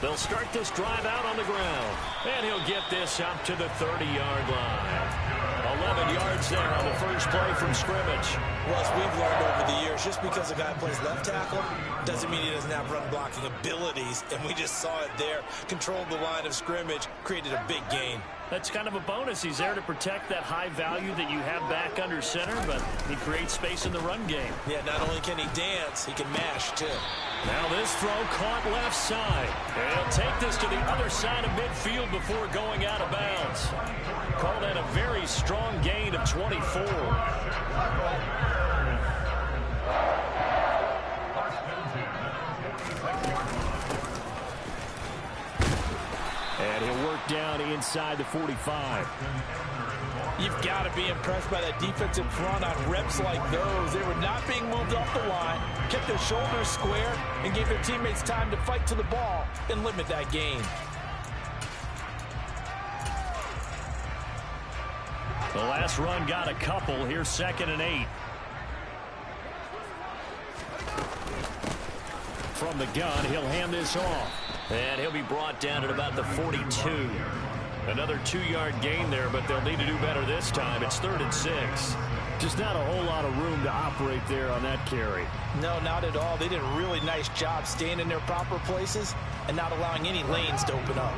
They'll start this drive out on the ground. And he'll get this up to the 30-yard line. 11 yards there on the first play from scrimmage. Russ, we've learned over the years, just because a guy plays left tackle doesn't mean he doesn't have run blocking abilities. And we just saw it there. Controlled the line of scrimmage, created a big gain. That's kind of a bonus. He's there to protect that high value that you have back under center, but he creates space in the run game. Yeah, not only can he dance, he can mash, too. Now this throw caught left side. And he'll take this to the other side of midfield before going out of bounds. Called that a very strong gain of 24. And he'll work down inside the 45. You've got to be impressed by that defensive front on reps like those. They were not being moved off the line, kept their shoulders square, and gave their teammates time to fight to the ball and limit that gain. The last run got a couple. Here's 2nd and 8. From the gun, he'll hand this off. And he'll be brought down at about the 42. Another 2-yard gain there, but they'll need to do better this time. It's 3rd and 6. Just not a whole lot of room to operate there on that carry. No, not at all. They did a really nice job staying in their proper places and not allowing any lanes to open up.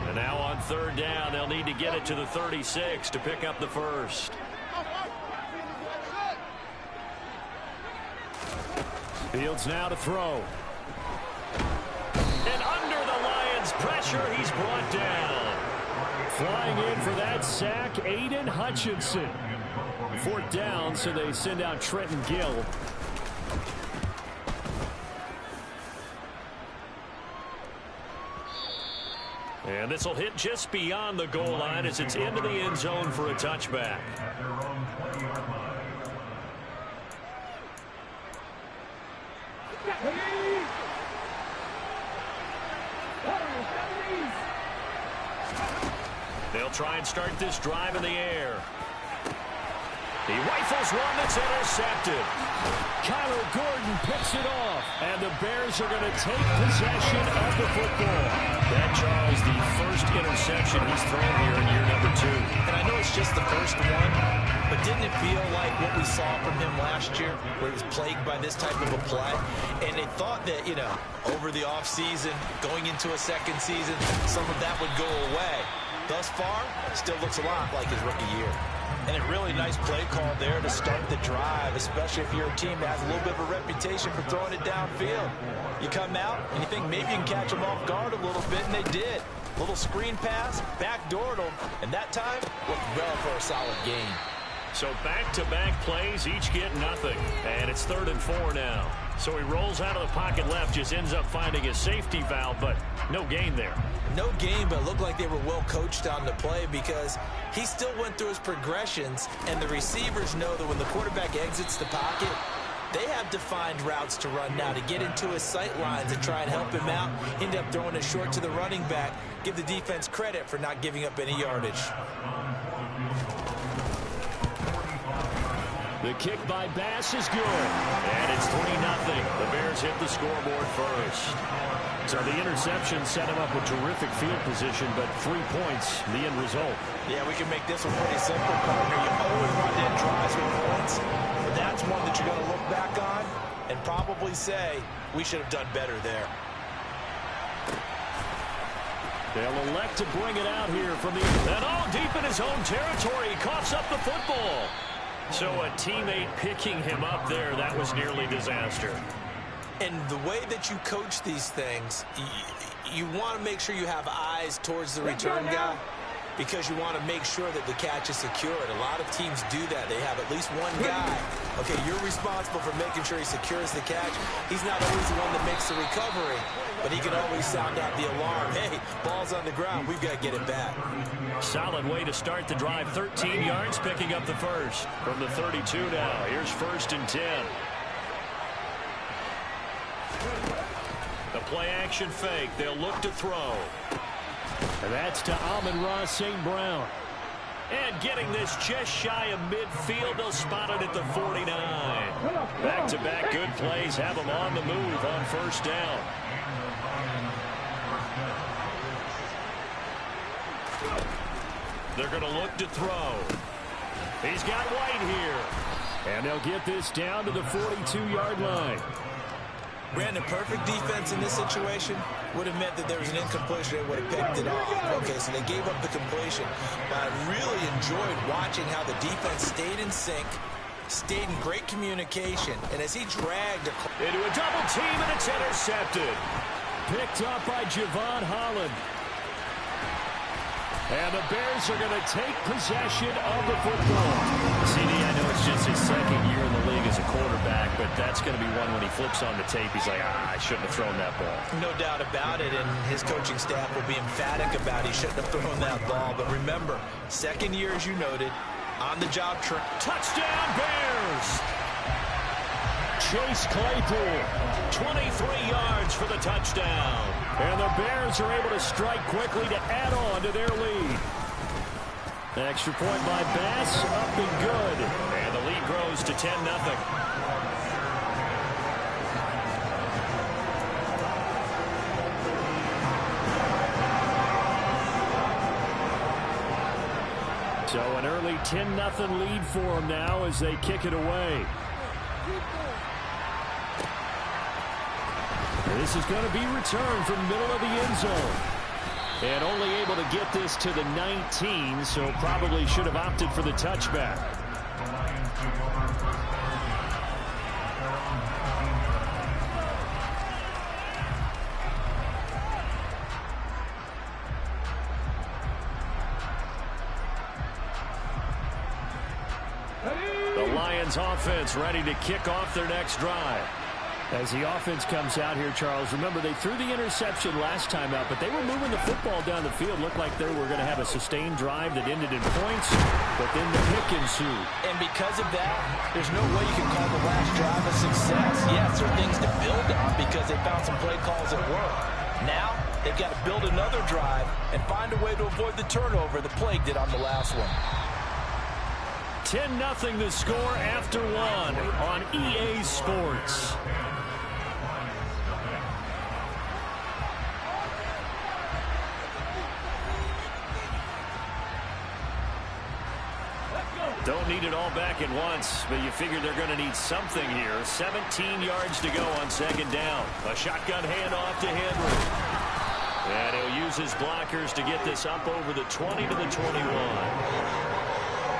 And now on 3rd down, they'll need to get it to the 36 to pick up the first. Fields now to throw. And under the Lions' pressure, he's brought down. Flying in for that sack, Aiden Hutchinson. 4th down, so they send out Trenton Gill. And this will hit just beyond the goal line as it's into the end zone for a touchback. They'll try and start this drive in the air. He rifles one that's intercepted. Kyler Gordon picks it off, and the Bears are going to take possession of the football. That, Charles, the first interception he's thrown here in year number 2. And I know it's just the first one, but didn't it feel like what we saw from him last year, where he was plagued by this type of a play? And they thought that, you know, over the offseason, going into a second season, some of that would go away. Thus far, still looks a lot like his rookie year. And a really nice play call there to start the drive, especially if you're a team that has a little bit of a reputation for throwing it downfield. You come out and you think maybe you can catch them off guard a little bit, and they did. Little screen pass, backdoored them, and that time looked well for a solid gain. So back-to-back plays, each get nothing. And it's 3rd and 4 now. So he rolls out of the pocket left, just ends up finding a safety valve, but no gain there. No gain, but it looked like they were well coached on the play because he still went through his progressions, and the receivers know that when the quarterback exits the pocket, they have defined routes to run now to get into his sight lines and try and help him out. End up throwing it short to the running back. Give the defense credit for not giving up any yardage. The kick by Bass is good. And it's 3-0. The Bears hit the scoreboard first. So the interception set him up with terrific field position, but 3 points, the end result. Yeah, we can make this one pretty simple, partner. You always want to end drives with points, but that's one that you're going to look back on and probably say, we should have done better there. They'll elect to bring it out here from the... And all deep in his own territory, he coughs up the football. So a teammate picking him up there, that was nearly disaster. And the way that you coach these things, you want to make sure you have eyes towards the return guy because you want to make sure that the catch is secured. A lot of teams do that. They have at least one guy. Okay, you're responsible for making sure he secures the catch. He's not always the one that makes the recovery, but he can always sound out the alarm. Hey, ball's on the ground. We've got to get it back. Solid way to start the drive. 13 yards, picking up the first. From the 32 now. Here's 1st and 10. The play-action fake. They'll look to throw. And that's to Amon-Ra St. Brown. And getting this just shy of midfield. They'll spot it at the 49. Back-to-back good plays have them on the move on 1st down. They're going to look to throw. He's got White here. And they'll get this down to the 42-yard line. Brandon, perfect defense in this situation would have meant that there was an incompletion. They would have picked it off. Okay, so they gave up the completion. But I really enjoyed watching how the defense stayed in sync, stayed in great communication, and as he dragged into a double team, and it's intercepted. Picked up by Javon Holland. And the Bears are going to take possession of the football. CD, I know it's just his second year in the league as a quarterback, but that's going to be one when he flips on the tape. He's like, I shouldn't have thrown that ball. No doubt about it, and his coaching staff will be emphatic about he shouldn't have thrown that ball. But remember, second year, as you noted, on-the-job trip. Touchdown, Bears! Chase Claypool, 23 yards for the touchdown. And the Bears are able to strike quickly to add on to their lead. The extra point by Bass, up and good. And the lead grows to 10-0. So an early 10-0 lead for them now as they kick it away. This is going to be returned from middle of the end zone. And only able to get this to the 19, so probably should have opted for the touchback. The Lions offense ready to kick off their next drive. As the offense comes out here, Charles, remember they threw the interception last time out, but they were moving the football down the field. Looked like they were going to have a sustained drive that ended in points, but then the pick ensued. And because of that, there's no way you can call the last drive a success. Yes, there are things to build on because they found some play calls that work. Now, they've got to build another drive and find a way to avoid the turnover the Plague did on the last one. 10-0 the score after one on EA Sports. Don't need it all back at once, but you figure they're going to need something here. 17 yards to go on second down. A shotgun handoff to Henry. And he'll use his blockers to get this up over the 20 to the 21.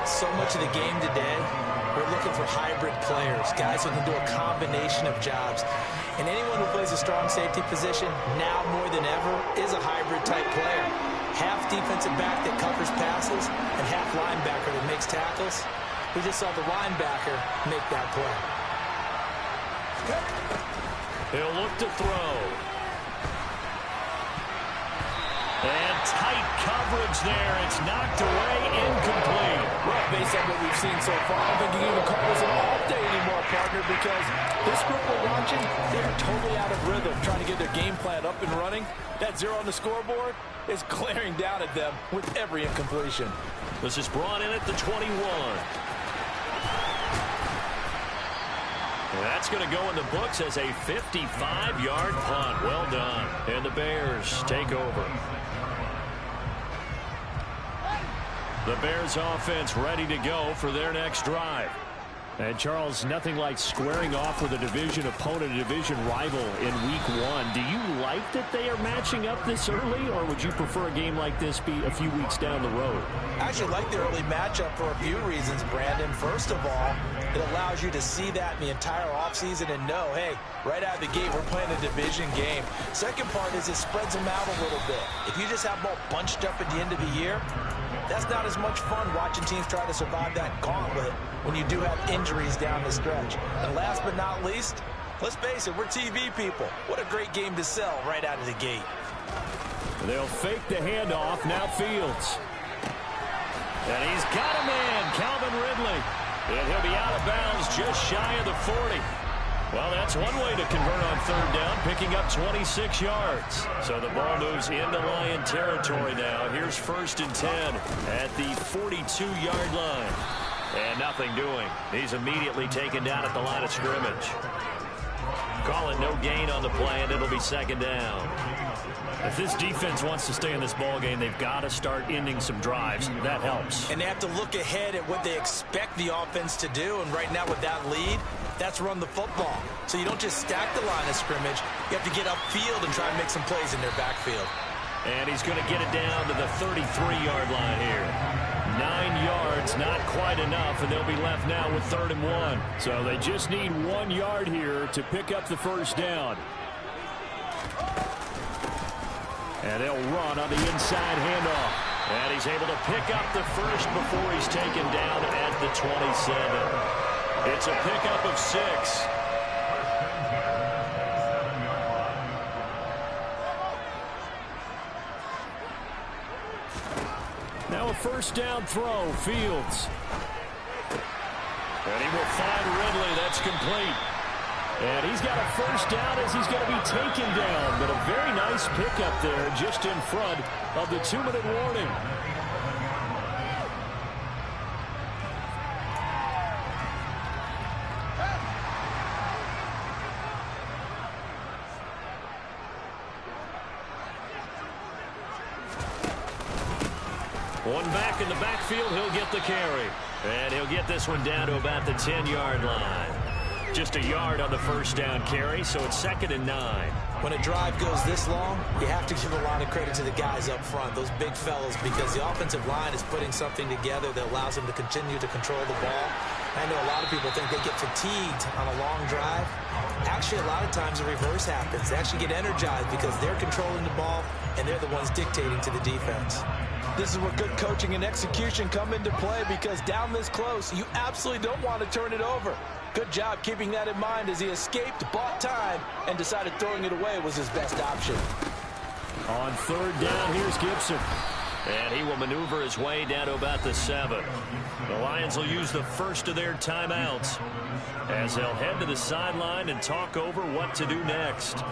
So much of the game today, we're looking for hybrid players, guys who can do a combination of jobs. And anyone who plays a strong safety position, now more than ever, is a hybrid-type player. Half defensive back that covers passes and half linebacker that makes tackles. We just saw the linebacker make that play. He'll look to throw. And tight coverage there. It's knocked away, incomplete. Well, based on what we've seen so far, I don't think you can even call this an off day anymore, partner, because this group we're watching, they're totally out of rhythm, trying to get their game plan up and running. That zero on the scoreboard is glaring down at them with every incompletion. This is brought in at the 21. That's going to go in the books as a 55-yard punt. Well done. And the Bears take over. The Bears offense ready to go for their next drive. And, Charles, nothing like squaring off with a division opponent, a division rival in week one. Do you like that they are matching up this early, or would you prefer a game like this be a few weeks down the road? I actually like the early matchup for a few reasons, Brandon. First of all, it allows you to see that in the entire offseason and know, hey, right out of the gate, we're playing a division game. Second part is it spreads them out a little bit. If you just have them all bunched up at the end of the year, that's not as much fun watching teams try to survive that gauntlet when you do have injuries down the stretch. And last but not least, let's face it, we're TV people. What a great game to sell right out of the gate. They'll fake the handoff. Now Fields. And he's got a man, Calvin Ridley. And he'll be out of bounds just shy of the 40. Well, that's one way to convert on third down, picking up 26 yards. So the ball moves into Lion territory now. Here's 1st and 10 at the 42-yard line. And nothing doing. He's immediately taken down at the line of scrimmage. Call it no gain on the play, and it'll be second down. If this defense wants to stay in this ball game, they've got to start ending some drives. That helps. And they have to look ahead at what they expect the offense to do. And right now with that lead, that's run the football. So you don't just stack the line of scrimmage. You have to get upfield and try and make some plays in their backfield. And he's going to get it down to the 33-yard line here. 9 yards, not quite enough, and they'll be left now with 3rd and 1. So they just need 1 yard here to pick up the first down. And they'll run on the inside handoff. And he's able to pick up the first before he's taken down at the 27. It's a pickup of 6. Now a first down throw, Fields. And he will find Ridley. That's complete. And he's got a first down as he's going to be taken down. But a very nice pickup there just in front of the 2-minute warning. One back in the backfield, he'll get the carry. And he'll get this one down to about the 10-yard line. Just a yard on the first down carry, so it's 2nd and 9. When a drive goes this long, you have to give a lot of credit to the guys up front, those big fellas, because the offensive line is putting something together that allows them to continue to control the ball. I know a lot of people think they get fatigued on a long drive. Actually, a lot of times the reverse happens. They actually get energized because they're controlling the ball, and they're the ones dictating to the defense. This is where good coaching and execution come into play, because down this close, you absolutely don't want to turn it over. Good job keeping that in mind as he escaped, bought time, and decided throwing it away was his best option. On 3rd down, here's Gibson. And he will maneuver his way down to about the 7. The Lions will use the first of their timeouts as they'll head to the sideline and talk over what to do next.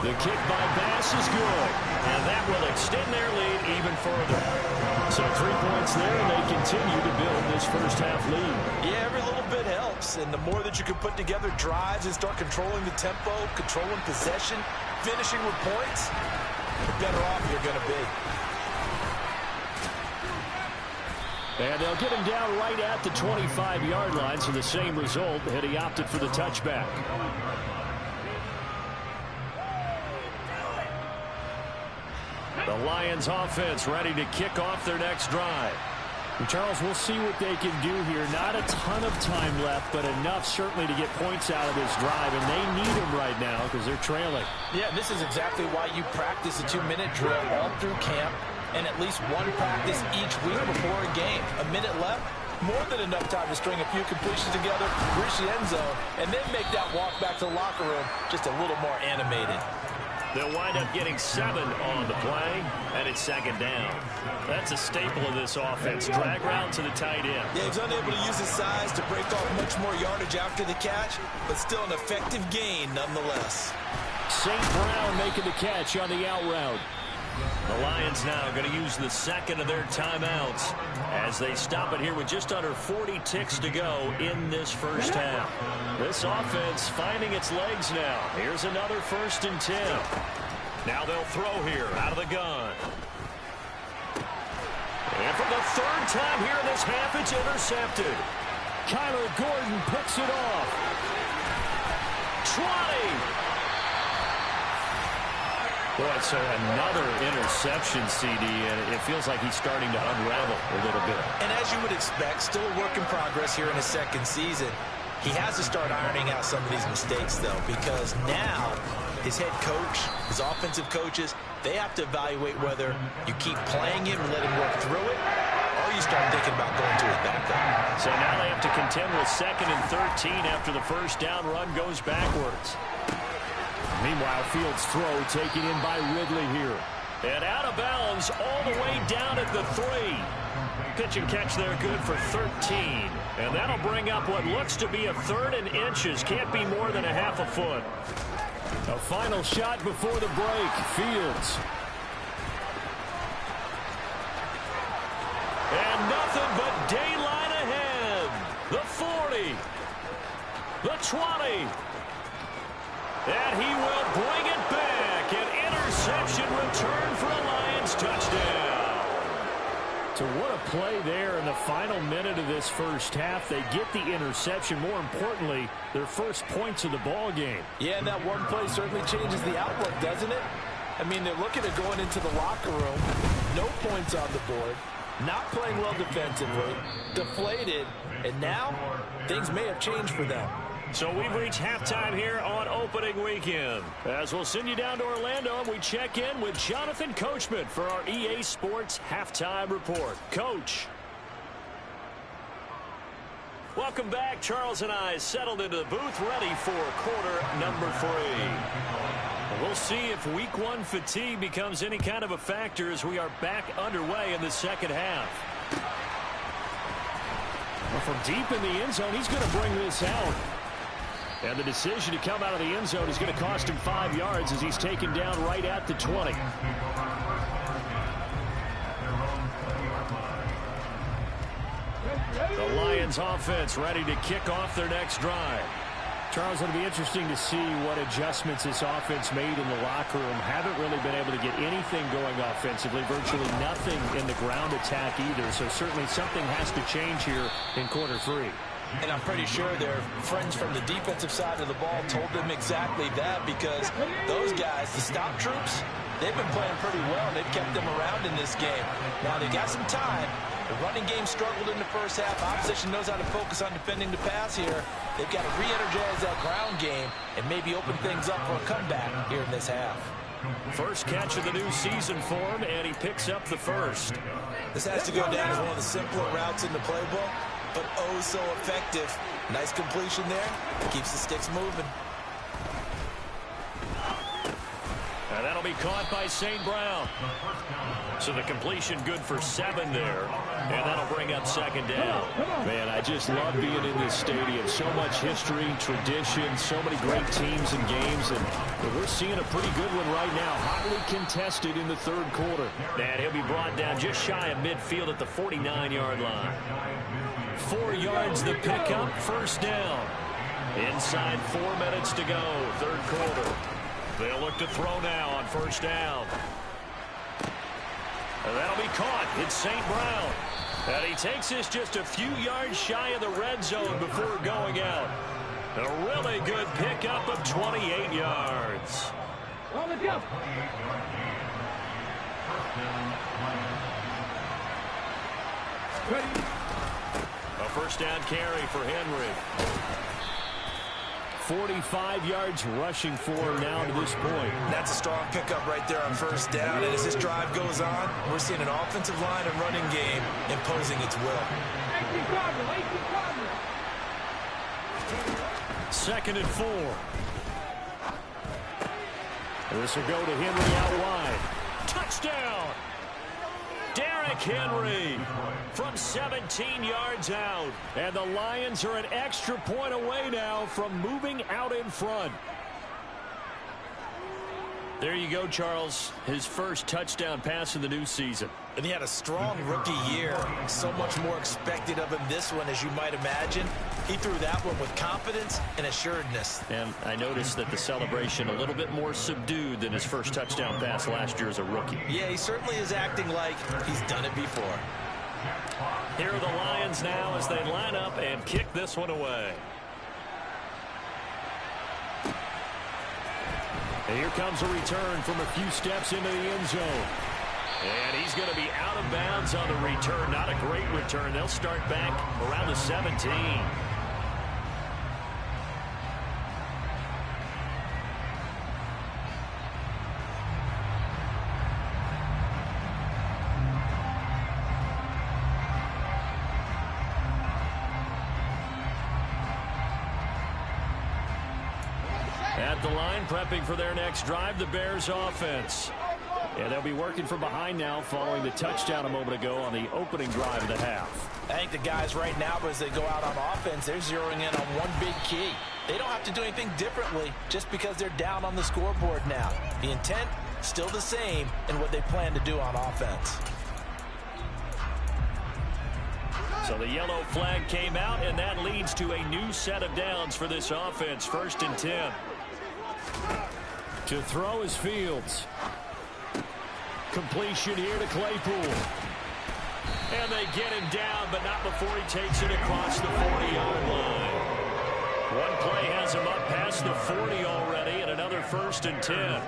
The kick by Bass is good, and that will extend their lead even further. So 3 points there, and they continue to build this first half lead. Yeah, every little bit helps, and the more that you can put together drives and start controlling the tempo, controlling possession, finishing with points, the better off you're going to be. And they'll get him down right at the 25-yard line, so the same result, and he opted for the touchback. The Lions offense ready to kick off their next drive. And Charles, we'll see what they can do here. Not a ton of time left, but enough certainly to get points out of this drive, and they need them right now because they're trailing. Yeah, this is exactly why you practice a 2-minute drill all through camp and at least one practice each week before a game. A minute left, more than enough time to string a few completions together, reach the end zone, and then make that walk back to the locker room just a little more animated. They'll wind up getting 7 on the play, and it's 2nd down. That's a staple of this offense. Drag route to the tight end. Yeah, he's unable to use his size to break off much more yardage after the catch, but still an effective gain nonetheless. St. Brown making the catch on the out route. The Lions now going to use the 2nd of their timeouts as they stop it here with just under 40 ticks to go in this first half. This offense finding its legs now. Here's another 1st and 10. Now they'll throw here out of the gun. And for the 3rd time here in this half, it's intercepted. Kyler Gordon picks it off. 20. Boy, so another interception, CD, and it feels like he's starting to unravel a little bit. And as you would expect, still a work in progress here in his 2nd season. He has to start ironing out some of these mistakes, though, because now his head coach, his offensive coaches, they have to evaluate whether you keep playing him and let him work through it, or you start thinking about going to his backup. So now they have to contend with 2nd and 13 after the first down run goes backwards. Meanwhile, Fields' throw taken in by Ridley here. And out of bounds all the way down at the 3. Pitch and catch there good for 13. And that'll bring up what looks to be a 3rd and inches. Can't be more than a half a foot. A final shot before the break. Fields. And nothing but daylight ahead. The 40. The 20. And he will bring it back. An interception return for a Lions touchdown. So what a play there in the final minute of this first half. They get the interception. More importantly, their first points of the ball game. Yeah, and that one play certainly changes the outlook, doesn't it? I mean, they're looking at going into the locker room. No points on the board. Not playing well defensively. Deflated. And now, things may have changed for them. So we've reached halftime here on opening weekend. As we'll send you down to Orlando, and we check in with Jonathan Coachman for our EA Sports Halftime Report. Coach. Welcome back. Charles and I settled into the booth, ready for quarter number 3. We'll see if week 1 fatigue becomes any kind of a factor as we are back underway in the second half. Well, from deep in the end zone, he's going to bring this out. And the decision to come out of the end zone is going to cost him 5 yards as he's taken down right at the 20. The Lions offense ready to kick off their next drive. Charles, it'll be interesting to see what adjustments this offense made in the locker room. Haven't really been able to get anything going offensively, virtually nothing in the ground attack either. So certainly something has to change here in quarter 3. And I'm pretty sure their friends from the defensive side of the ball told them exactly that, because those guys, the stop troops, they've been playing pretty well. They've kept them around in this game. Now they got some time. The running game struggled in the first half. Opposition knows how to focus on defending the pass here. They've got to re-energize that ground game and maybe open things up for a comeback here in this half. First catch of the new season for him, and he picks up the first. This has to go down as one of the simpler routes in the playbook, but oh so effective. Nice completion there. Keeps the sticks moving. And that'll be caught by St. Brown. So the completion good for 7 there. And that'll bring up second down. Man, I just love being in this stadium. So much history, tradition, so many great teams and games. And we're seeing a pretty good one right now. Hotly contested in the third quarter. And he'll be brought down just shy of midfield at the 49-yard line. 4 yards the pickup, first down. Inside 4 minutes to go, third quarter. They'll look to throw now on first down. And that'll be caught. It's St. Brown. And he takes this just a few yards shy of the red zone before going out. A really good pickup of 28 yards. A first down carry for Henry. 45 yards rushing for him now to this point. That's a strong pickup right there on first down. And as this drive goes on, we're seeing an offensive line and running game imposing its will. 2nd and 4. This will go to Henry out wide. Touchdown! Derrick Henry from 17 yards out. And the Lions are an extra point away now from moving out in front. There you go, Charles. His first touchdown pass in the new season. And he had a strong rookie year. So much more expected of him this one, as you might imagine. He threw that one with confidence and assuredness. And I noticed that the celebration a little bit more subdued than his first touchdown pass last year as a rookie. Yeah, he certainly is acting like he's done it before. Here are the Lions now as they line up and kick this one away. And here comes a return from a few steps into the end zone. And he's going to be out of bounds on the return. Not a great return. They'll start back around the 17. At the line, prepping for their next drive, the Bears offense. And they'll be working from behind now following the touchdown a moment ago on the opening drive of the half. I think the guys right now, as they go out on offense, they're zeroing in on one big key. They don't have to do anything differently just because they're down on the scoreboard now. The intent, still the same in what they plan to do on offense. So the yellow flag came out, and that leads to a new set of downs for this offense. 1st and 10. To throw is Fields. Completion here to Claypool. And they get him down, but not before he takes it across the 40-yard line. One play has him up past the 40 already, and another 1st and 10.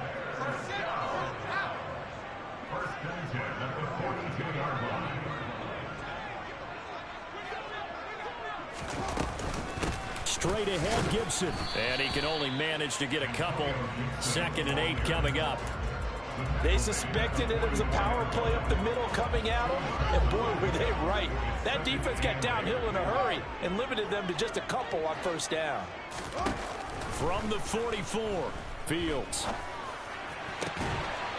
Straight ahead, Gibson. And he can only manage to get a couple. 2nd and 8 coming up. They suspected that it was a power play up the middle coming at them, and boy, were they right. That defense got downhill in a hurry and limited them to just a couple on 1st down. From the 44, Fields.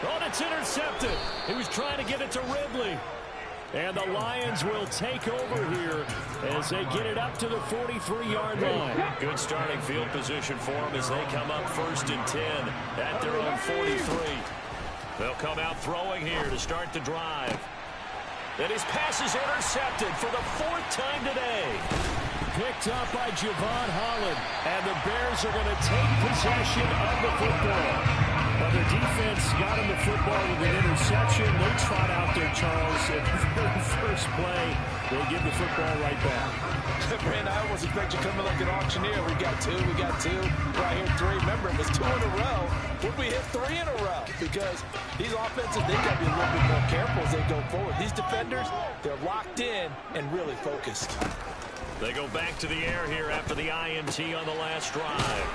Oh, it's intercepted. He was trying to get it to Ridley. And the Lions will take over here as they get it up to the 43-yard line. Good starting field position for them as they come up 1st and 10 at their own 43. They'll come out throwing here to start the drive. And his pass is intercepted for the 4th time today. Picked up by Javon Holland. And the Bears are going to take possession of the football. Well, their defense got him the football with an interception. They trot out there, Charles, at the very first play. They give the football right back. Man, I almost expect you coming like an auctioneer. We got two, right here 3. Remember, it was 2 in a row. Would we hit 3 in a row? Because these offenses, they got to be a little bit more careful as they go forward. These defenders, they're locked in and really focused. They go back to the air here after the INT on the last drive.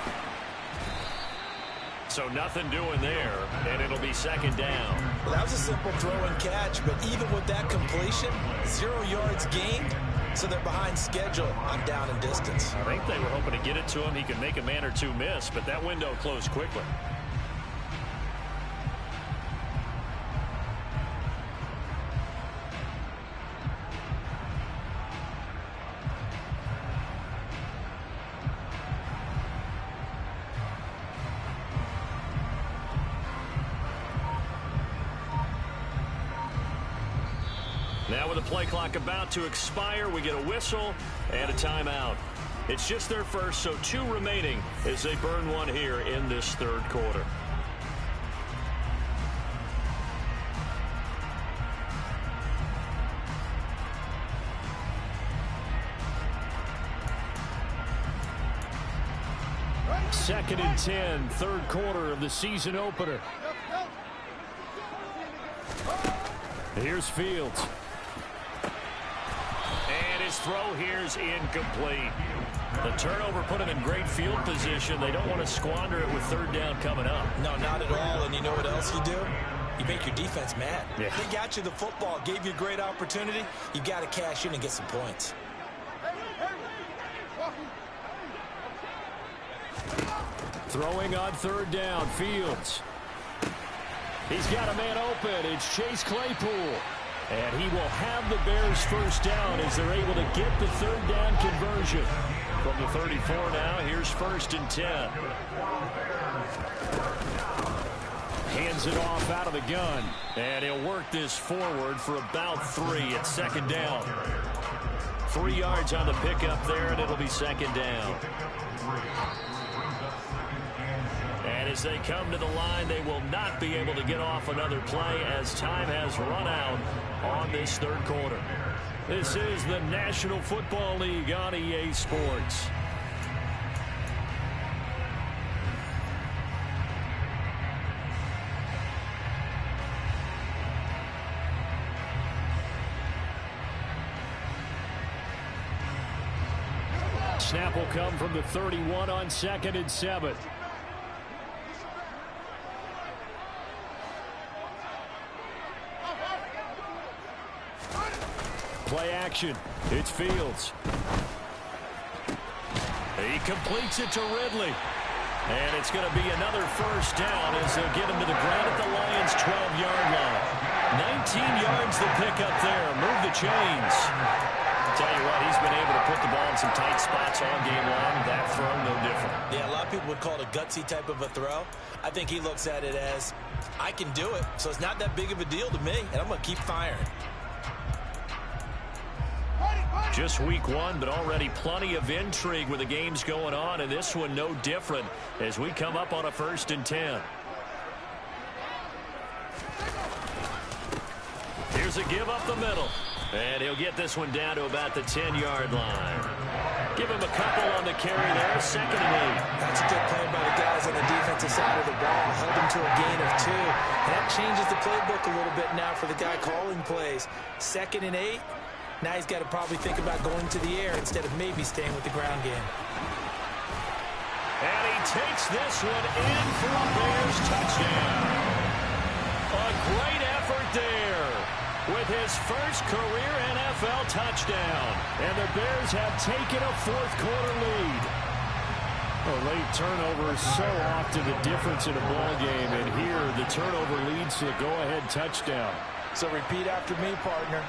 So nothing doing there, and it'll be 2nd down. Well, that was a simple throw and catch, but even with that completion, 0 yards gained, so they're behind schedule on down and distance. I think they were hoping to get it to him. He could make a man or two miss, but that window closed quickly. Now with the play clock about to expire, we get a whistle and a timeout. It's just their first, so 2 remaining as they burn one here in this 3rd quarter. Second and 10, 3rd quarter of the season opener. Here's Fields. His throw here is incomplete. The turnover put him in great field position. They don't want to squander it with 3rd down coming up. No, not at all. And you know what else you do? You make your defense mad. Yeah. They got you the football, gave you a great opportunity. You got to cash in and get some points. Throwing on 3rd down, Fields. He's got a man open. It's Chase Claypool. And he will have the Bears 1st down as they're able to get the 3rd down conversion. From the 34 now, here's 1st and 10. Hands it off out of the gun. And he'll work this forward for about 3 at 2nd down. 3 yards on the pickup there, and it'll be 2nd down. And as they come to the line, they will not be able to get off another play as time has run out on this 3rd quarter. This is the National Football League on EA Sports. Snap will come from the 31 on 2nd and 7. Play action. It's Fields. He completes it to Ridley. And it's going to be another 1st down as they'll get him to the ground at the Lions' 12-yard line. 19 yards to pick up there. Move the chains. Tell you what, he's been able to put the ball in some tight spots all game long. That throw, no different. Yeah, a lot of people would call it a gutsy type of a throw. I think he looks at it as, I can do it, so it's not that big of a deal to me, and I'm going to keep firing. Just week 1, but already plenty of intrigue with the games going on, and this one no different as we come up on a 1st and 10. forces a give up the middle. And he'll get this one down to about the 10-yard line. Give him a couple on the carry there, 2nd and 8. That's a good play by the guys on the defensive side of the ball. Held him to a gain of 2. And that changes the playbook a little bit now for the guy calling plays. 2nd and 8. Now he's got to probably think about going to the air instead of maybe staying with the ground game. And he takes this one in for a Bears touchdown. A great effort there with his first career NFL touchdown. And the Bears have taken a 4th-quarter lead. A late turnover is so often the difference in a ball game, and here the turnover leads to the go-ahead touchdown. So repeat after me, partner.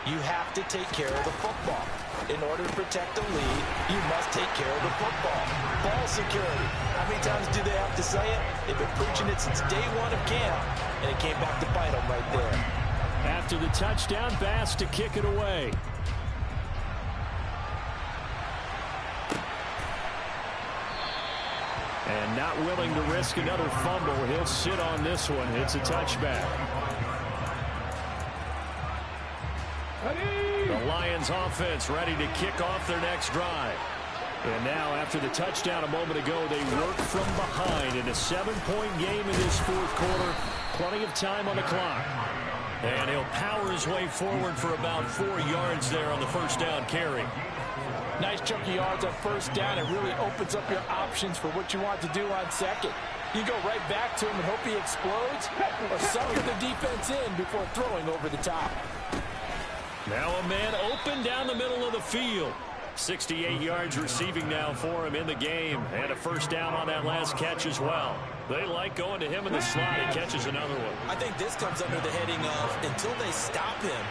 You have to take care of the football. In order to protect the lead, you must take care of the football. Ball security. How many times do they have to say it? They've been preaching it since day 1 of camp, and it came back to bite them right there. After the touchdown, Bass to kick it away. And not willing to risk another fumble. He'll sit on this one. It's a touchback. The Lions offense ready to kick off their next drive. And now after the touchdown a moment ago, they work from behind in a 7-point game in this 4th quarter. Plenty of time on the clock. And he'll power his way forward for about 4 yards there on the first down carry. Nice chunk of yards on first down. It really opens up your options for what you want to do on second. You go right back to him and hope he explodes, or sucker the defense in before throwing over the top. Now a man open down the middle of the field. 68 yards receiving now for him in the game, and a first down on that last catch as well. They like going to him in the slot. He catches another one. I think this comes under the heading of until they stop him,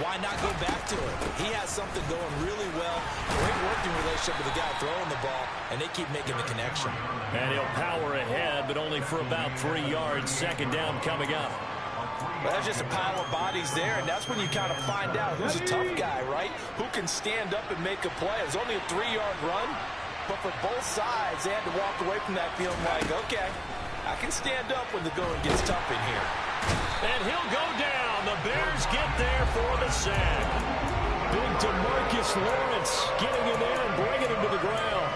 why not go back to it? He has something going really well. Great working relationship with the guy throwing the ball, and they keep making the connection. And he'll power ahead, but only for about 3 yards. 2nd down coming up. Well, that's just a pile of bodies there, and that's when you kind of find out who's a tough guy, right? Who can stand up and make a play. It's only a 3-yard run, but for both sides, they had to walk away from that feeling like, okay, I can stand up when the going gets tough in here. And he'll go down. The Bears get there for the sack. Big DeMarcus Lawrence getting in there and bringing him to the ground.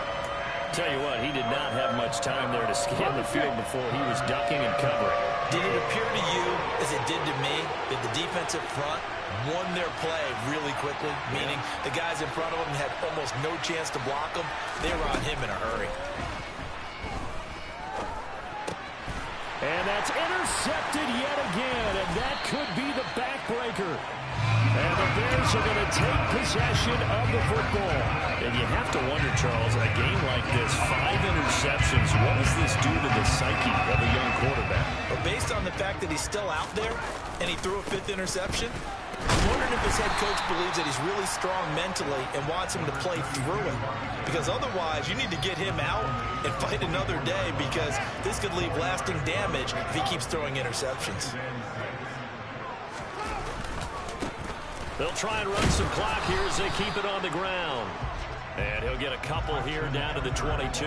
Tell you what, he did not have much time there to scan the field before he was ducking and covering. Did it appear to you, as it did to me, that the defensive front won their play really quickly? Meaning the guys in front of them had almost no chance to block them. They were on him in a hurry. And that's intercepted yet again, and that could be the backbreaker. And the Bears are going to take possession of the football. And you have to wonder, Charles, a game like this, 5 interceptions, what does this do to the psyche of a young quarterback? But based on the fact that he's still out there and he threw a 5th interception, I'm wondering if his head coach believes that he's really strong mentally and wants him to play through it. Because otherwise, you need to get him out and fight another day, because this could leave lasting damage if he keeps throwing interceptions. They'll try and run some clock here as they keep it on the ground. And he'll get a couple here down to the 22.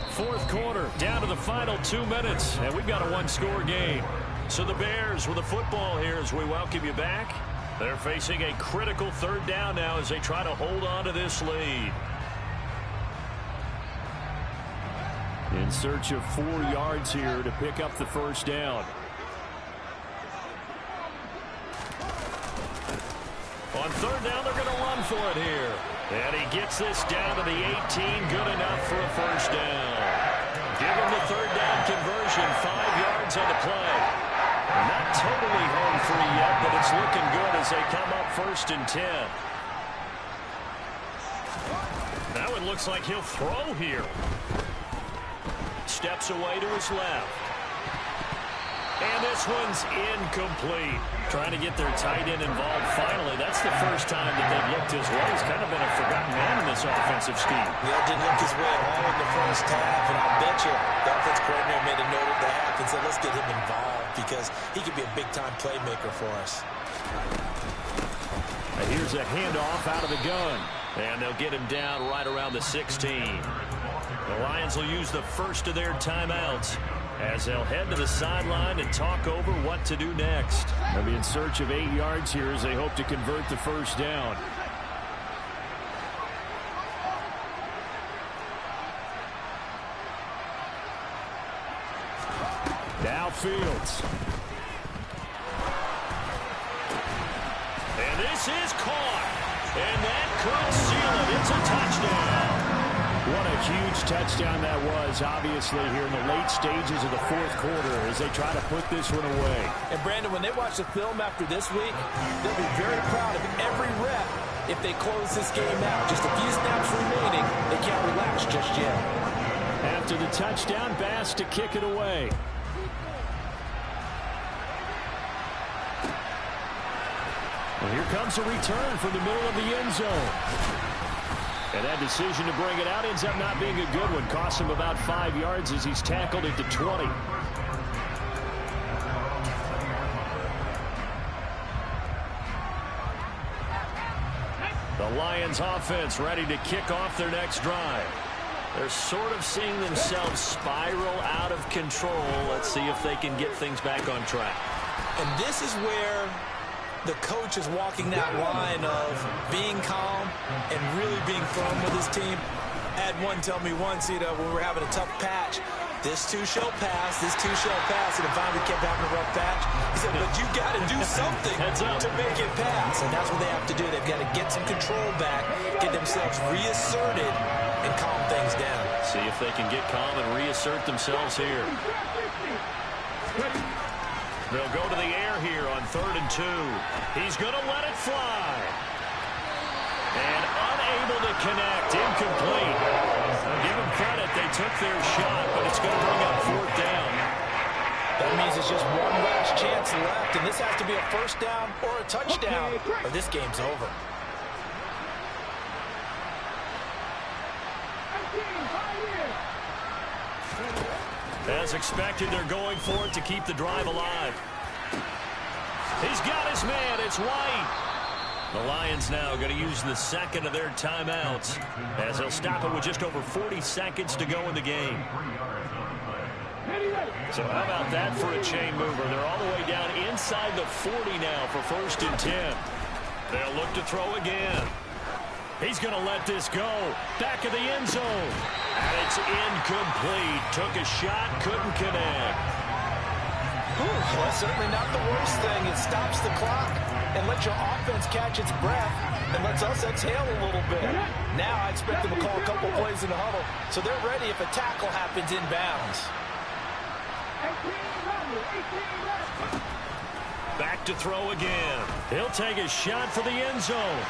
4th quarter, down to the final 2 minutes, and we've got a 1-score game. So the Bears with the football here as we welcome you back. They're facing a critical 3rd down now as they try to hold on to this lead. In search of 4 yards here to pick up the first down. On 3rd down, they're going to run for it here. And he gets this down to the 18. Good enough for a first down. Give him the 3rd down conversion. 5 yards on the play. Not totally home free yet, but it's looking good as they come up 1st and 10. Now it looks like he'll throw here. Steps away to his left. And this one's incomplete. Trying to get their tight end involved finally. That's the first time that they've looked his way. He's kind of been a forgotten man in this offensive scheme. Yeah, didn't look his way at all in the first half. And I'll bet you the offense coordinator made a note of the half and said, let's get him involved, because he could be a big-time playmaker for us. And here's a handoff out of the gun. And they'll get him down right around the 16. The Lions will use the first of their timeouts as they'll head to the sideline and talk over what to do next. They'll be in search of 8 yards here as they hope to convert the first down. Now Fields. And this is caught. And that could seal it. It's a touchdown. What a huge touchdown that was, obviously, here in the late stages of the fourth quarter as they try to put this one away. And, Brandon, when they watch the film after this week, they'll be very proud of every rep if they close this game out. Just a few snaps remaining. They can't relax just yet. After the touchdown, Bass to kick it away. Well, here comes a return from the middle of the end zone. And that decision to bring it out ends up not being a good one. Costs him about 5 yards as he's tackled at the 20. The Lions offense ready to kick off their next drive. They're sort of seeing themselves spiral out of control. Let's see if they can get things back on track. And this is where the coach is walking that line of being calm and really being firm with his team. I had one tell me once, when we were having a tough patch, this too shall pass, this too shall pass, and if finally kept having a rough patch, he said, but you got to do something to make it pass, and that's what they have to do. They've got to get some control back, get themselves reasserted, and calm things down. See if they can get calm and reassert themselves here. They'll go to the air here on 3rd and 2. He's going to let it fly. And unable to connect. Incomplete. I'll give them credit. They took their shot, but it's going to bring up 4th down. That means it's just one last chance left, and this has to be a first down or a touchdown, or this game's over. As expected, they're going for it to keep the drive alive. He's got his man. It's White. The Lions now going to use the second of their timeouts as they'll stop it with just over 40 seconds to go in the game. So how about that for a chain mover? They're all the way down inside the 40 now for 1st and 10. They'll look to throw again. He's going to let this go. Back of the end zone. And it's incomplete. Took a shot, couldn't connect. Well, that's certainly not the worst thing. It stops the clock and lets your offense catch its breath and lets us exhale a little bit. Now I expect them to call a couple plays in the huddle, so they're ready if a tackle happens inbounds. Back to throw again. He'll take a shot for the end zone.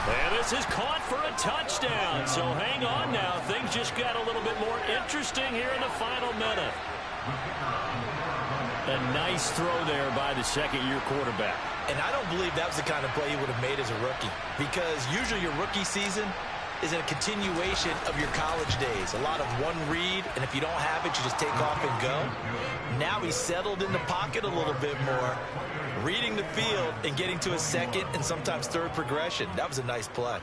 And this is caught for a touchdown. So hang on now. Things just got a little bit more interesting here in the final minute. A nice throw there by the second-year quarterback. And I don't believe that was the kind of play he would have made as a rookie, because usually your rookie season is a continuation of your college days. A lot of one read, and if you don't have it, you just take off and go. Now he's settled in the pocket a little bit more, reading the field and getting to a second and sometimes third progression. That was a nice play.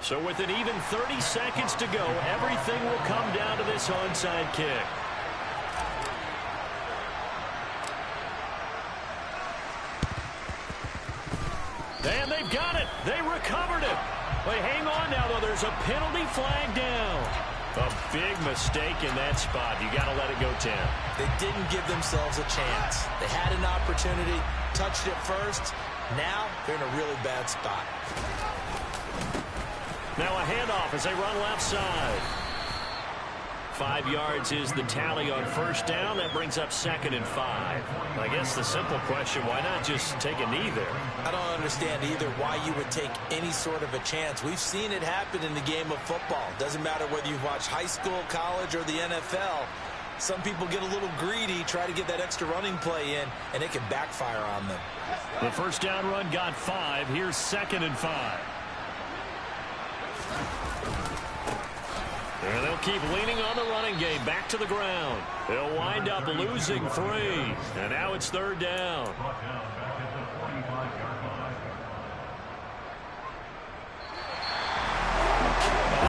So with an even 30 seconds to go, everything will come down to this onside kick. And they've got it. They recovered it. But hang on now, though. There's a penalty flag down. A big mistake in that spot. You got to let it go, Tim. They didn't give themselves a chance. They had an opportunity, touched it first. Now they're in a really bad spot. Now a handoff as they run left side. 5 yards is the tally on first down. That brings up 2nd and 5. I guess the simple question, why not just take a knee there? I don't understand either why you would take any sort of a chance. We've seen it happen in the game of football. Doesn't matter whether you've watched high school, college, or the NFL. Some people get a little greedy, try to get that extra running play in, and it can backfire on them. The first down run got 5. Here's 2nd and 5. And they'll keep leaning on the running game. Back to the ground. They'll wind up losing 3. And now it's 3rd down.